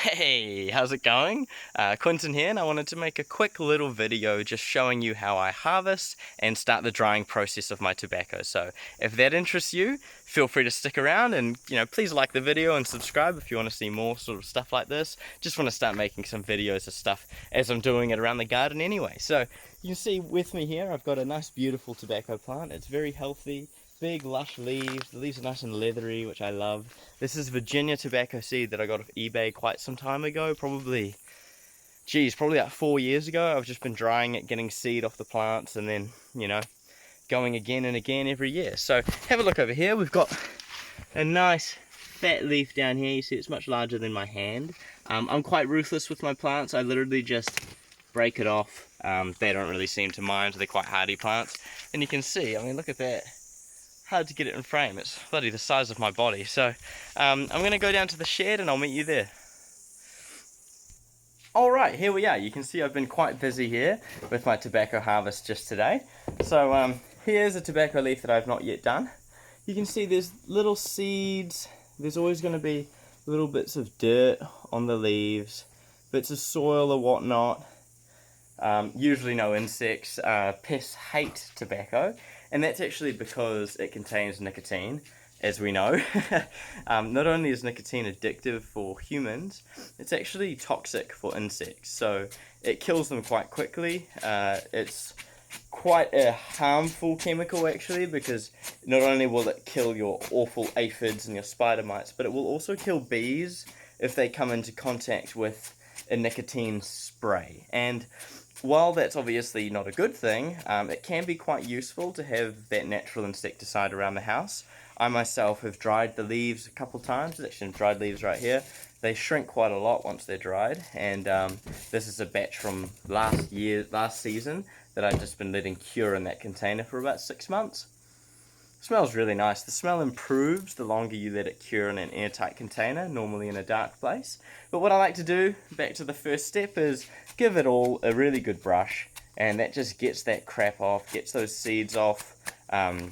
Hey, how's it going? Quentin here, and I wanted to make a quick little video just showing you how I harvest and start the drying process of my tobacco. So if that interests you, feel free to stick around and, please like the video and subscribe if you want to see more sort of stuff like this. Just want to start making some videos of stuff as I'm doing it around the garden anyway. So you can see with me here, I've got a nice beautiful tobacco plant. It's very healthy. Big lush leaves. The leaves are nice and leathery, which I love. This is Virginia tobacco seed that I got off eBay quite some time ago, probably about 4 years ago. I've just been drying it, getting seed off the plants, and then, going again and again every year. So have a look over here. We've got a nice fat leaf down here. You see it's much larger than my hand. I'm quite ruthless with my plants. I literally just break it off. They don't really seem to mind. They're quite hardy plants. And you can see, I mean, look at that. Hard to get it in frame. It's bloody the size of my body. So I'm going to go down to the shed and I'll meet you there. Alright, here we are. You can see I've been quite busy here with my tobacco harvest just today. So here's a tobacco leaf that I've not yet done. You can see there's little seeds. There's always going to be little bits of dirt on the leaves, bits of soil or whatnot. Usually no insects. Pests hate tobacco, and that's actually because it contains nicotine, as we know. Not only is nicotine addictive for humans, it's actually toxic for insects, so it kills them quite quickly. It's quite a harmful chemical actually, because not only will it kill your awful aphids and your spider mites, but it will also kill bees if they come into contact with a nicotine spray. And while that's obviously not a good thing, it can be quite useful to have that natural insecticide around the house. I myself have dried the leaves a couple times. There's actually dried leaves right here. They shrink quite a lot once they're dried, and this is a batch from last season that I've just been letting cure in that container for about 6 months. It smells really nice. The smell improves the longer you let it cure in an airtight container, normally in a dark place. But what I like to do, back to the first step, is give it all a really good brush, and that just gets that crap off, gets those seeds off,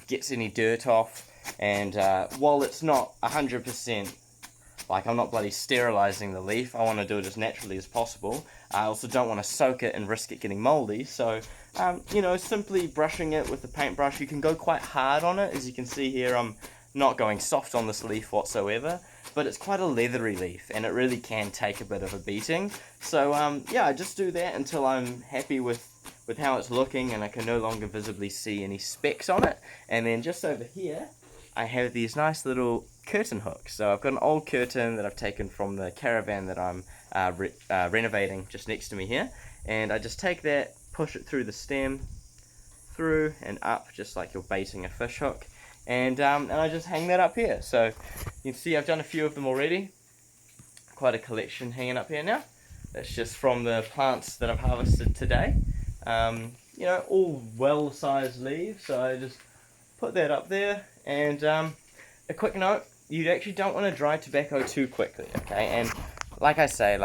gets any dirt off, and while it's not 100%, like I'm not bloody sterilizing the leaf, I want to do it as naturally as possible. I also don't want to soak it and risk it getting moldy, so simply brushing it with the paintbrush. You can go quite hard on it. As you can see here, I'm not going soft on this leaf whatsoever, but it's quite a leathery leaf, and it really can take a bit of a beating. So I just do that until I'm happy with how it's looking and I can no longer visibly see any specks on it. And then just over here, I have these nice little curtain hooks. So I've got an old curtain that I've taken from the caravan that I'm renovating just next to me here, and I just take that, push it through the stem, through and up, just like you're baiting a fish hook, and I just hang that up here. So you can see I've done a few of them already, quite a collection hanging up here now. That's just from the plants that I've harvested today. All well-sized leaves, so I just put that up there. And a quick note, you actually don't want to dry tobacco too quickly, okay? And like I say,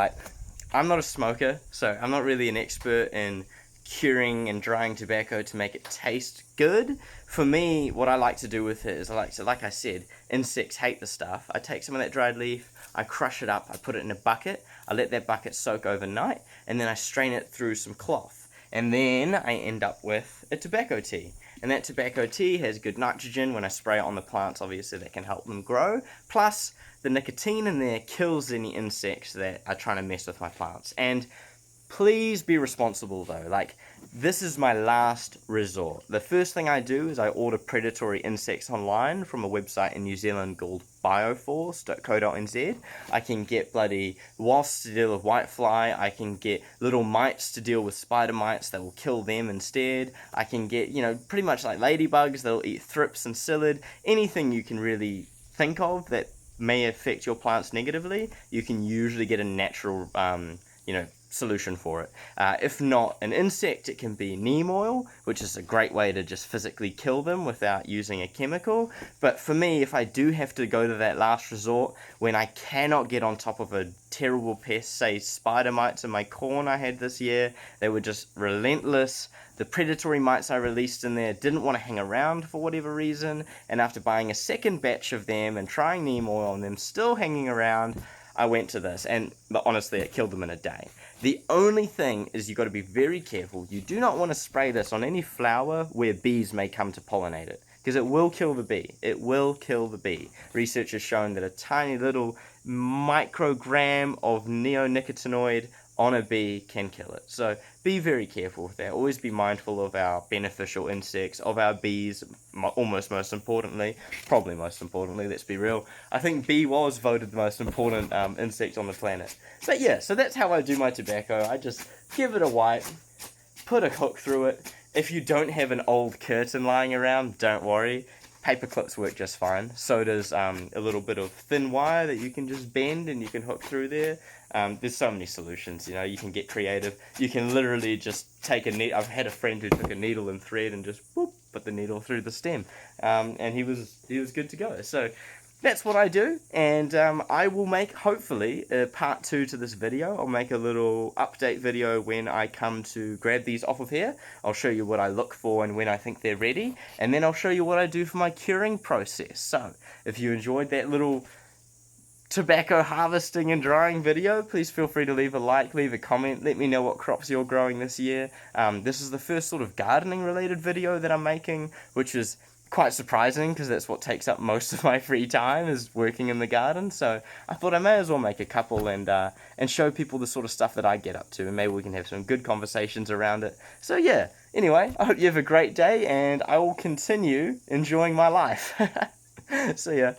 I'm not a smoker, so I'm not really an expert in curing and drying tobacco to make it taste good. For me, what I like to do with it is like I said, insects hate the stuff. I take some of that dried leaf, I crush it up, I put it in a bucket, I let that bucket soak overnight, and then I strain it through some cloth. And then I end up with a tobacco tea. And that tobacco tea has good nitrogen. When I spray it on the plants, obviously that can help them grow. Plus, the nicotine in there kills any insects that are trying to mess with my plants. And please be responsible though. This is my last resort. The first thing I do is I order predatory insects online from a website in New Zealand called bioforce.co.nz. I can get bloody wasps to deal with whitefly. I can get little mites to deal with spider mites that will kill them instead. I can get, pretty much like ladybugs that'll eat thrips and psyllid. Anything you can really think of that may affect your plants negatively, you can usually get a natural, solution for it. If not an insect, it can be neem oil, which is a great way to just physically kill them without using a chemical. But for me, if I do have to go to that last resort when I cannot get on top of a terrible pest, say spider mites in my corn I had this year, they were just relentless. The predatory mites I released in there didn't want to hang around for whatever reason, and after buying a second batch of them and trying neem oil on them still hanging around, I went to this, but honestly, it killed them in a day. The only thing is you got to be very careful. You do not want to spray this on any flower where bees may come to pollinate it, because it will kill the bee. It will kill the bee. Research has shown that a tiny little microgram of neonicotinoid on a bee can kill it. So be very careful with that. Always be mindful of our beneficial insects, of our bees, almost most importantly, probably most importantly, let's be real. I think bee was voted the most important insect on the planet. But yeah, so that's how I do my tobacco. I just give it a wipe, put a hook through it. If you don't have an old curtain lying around, don't worry. Paper clips work just fine. So does a little bit of thin wire that you can just bend and you can hook through there. There's so many solutions, you know, you can get creative. You can literally just take a needle. I've had a friend who took a needle and thread and just whoop, put the needle through the stem. And he was good to go. So that's what I do, and I will make, hopefully, a part 2 to this video. I'll make a little update video when I come to grab these off of here. I'll show you what I look for and when I think they're ready, and then I'll show you what I do for my curing process. So, if you enjoyed that little tobacco harvesting and drying video, please feel free to leave a like, leave a comment, let me know what crops you're growing this year. This is the first sort of gardening related video that I'm making, which is quite surprising because that's what takes up most of my free time, is working in the garden. So I thought I may as well make a couple and show people the sort of stuff that I get up to, and maybe we can have some good conversations around it. So yeah, anyway, I hope you have a great day, and I will continue enjoying my life. See ya.